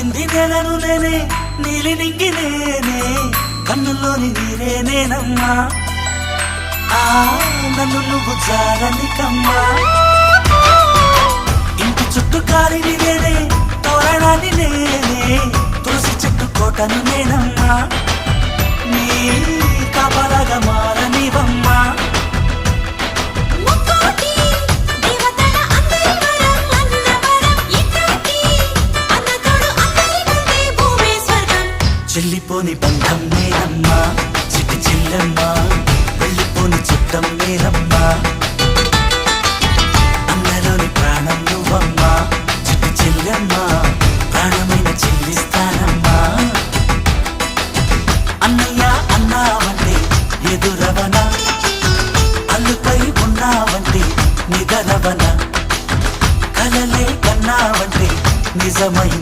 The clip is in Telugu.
తాకింది నేలను నేనే నీలి నింగి నేనే కన్నుల్లోని నీరే నేనమ్మా నన్ను నువ్వు జారని కమ్మా ఇంటి చుట్టూ కాలిని నేనే తోరణాన్ని నేనే తులసి చెట్టు కోటను నేనమ్మా నీ కాపలాగా మారనివమ్మా చెల్లిపోని బంధం నేనమ్మా చిట్టి చెల్లెమ్మా వెళ్ళిపోని చిత్తం నేనమ్మా